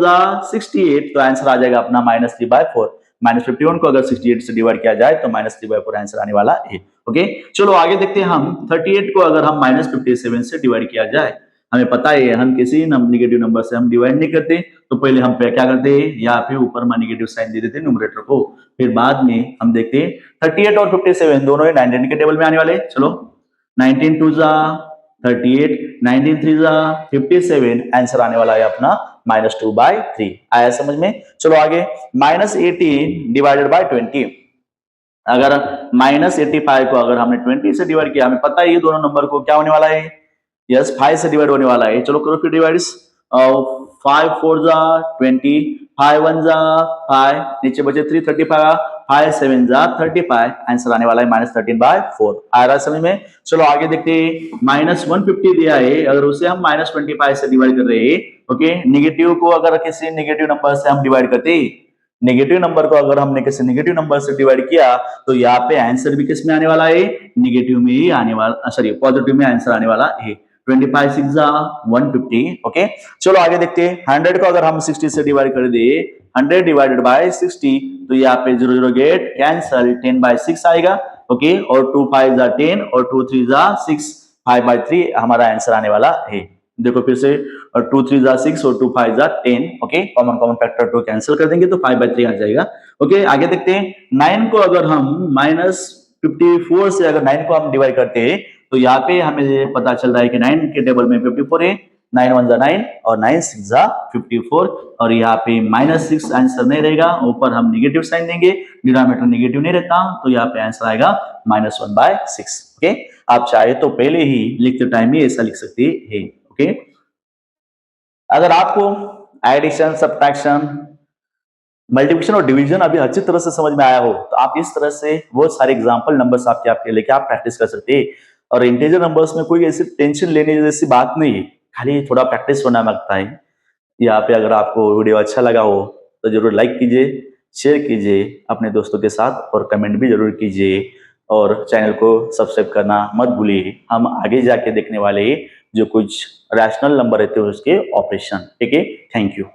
S1: 68, तो आंसर आ जाएगा अपना -3/4। -51 को अगर 68 से डिवाइड किया जाए तो -3/4 आंसर आने वाला है। ओके, चलो आगे देखते हैं हम 38 को अगर हम -57 से डिवाइड किया जाए। हमें पता है हम किसी नेगेटिव नंबर से हम डिवाइड नहीं करते, तो पहले हम क्या करते हैं, यहाँ पे ऊपर में नेगेटिव साइन दे देते न्यूमरेटर को, फिर बाद में हम देखते हैं 38 और 57 दोनों ही 19 के टेबल में आने वाले। चलो 19 2 38, 19 3 57, आंसर आने वाला है अपना -2/3। आया समझ में? चलो आगे -18 डिवाइडेड बाय 20, अगर -85 को अगर हमने 20 से डिवाइड किया, हमें पता है ये दोनों नंबर को क्या होने वाला है, यस 5 से डिवाइड होने वाला है। चलो करो फिर डिवाइड, 5 4 20, 5 1 5, नीचे बचे 3 35, 5 7 35, आंसर आने वाला है -13/4। आ रहा है समझ में? चलो आगे देखते हैं, -150 दिया है, अगर उसे हम -25 से डिवाइड कर रहे हैं। ओके, नेगेटिव को अगर किसी नेगेटिव नंबर से हम डिवाइड करते हैं, नेगेटिव नंबर को अगर हमने किसी नेगेटिव नंबर से डिवाइड किया, तो यहाँ पे आंसर भी किस में आने वाला है, नेगेटिव में ही आने वाला, सॉरी पॉजिटिव में आंसर आने वाला है। 25 6 150। ओके, चलो आगे देखते हैं, 100 को अगर हम 60 से डिवाइड कर दे, 100 डिवाइडेड बाय 60, तो यहाँ पे 0 0 गेट कैंसल, 10/6 आएगा। ओके, और 2 5 10 और 2 3 6, 5/3 हमारा आंसर आने वाला है। देखो फिर से, और 2 3 6 और 2 5 10। ओके, कॉमन फैक्टर 2 कैंसिल कर देंगे तो 5/3 आ जाएगा। ओके, आगे देखते हैं, 9 को अगर हम -54 से अगर 9 को हम डिवाइड करते हैं, तो यहाँ पे हमें पता चल रहा है कि 9 के टेबल में 54 है, 9 1 9 और 9 6 54, और यहाँ पे -6 आंसर नहीं रहेगा, ऊपर हम नेगेटिव साइन देंगे, डिनोमिनेटर नेगेटिव नहीं रहता, तो यहाँ पे आंसर आएगा -1/6। ओके, आप चाहे तो पहले ही लिखते टाइम ही ऐसा लिख सकते हैं। ओके, अगर आपको एडिशन, सब्ट्रैक्शन, मल्टीप्लिकेशन और डिवीजन अभी अच्छी तरह से समझ में आया हो, तो आप इस तरह से बहुत सारे एग्जांपल नंबर्स आपके लेके आप प्रैक्टिस कर सकते हैं। और इंटीजर नंबर्स में कोई ऐसी टेंशन लेने जैसी बात नहीं है, खाली थोड़ा प्रैक्टिस होना लगता है। यहाँ पे अगर आपको वीडियो अच्छा लगा हो तो जरूर लाइक कीजिए, शेयर कीजिए अपने दोस्तों के साथ, और कमेंट भी जरूर कीजिए, और चैनल को सब्सक्राइब करना मत भूलिए। हम आगे जाके देखने वाले जो कुछ रैशनल नंबर रहते हैं उसके ऑपरेशन। ठीक है, थैंक यू।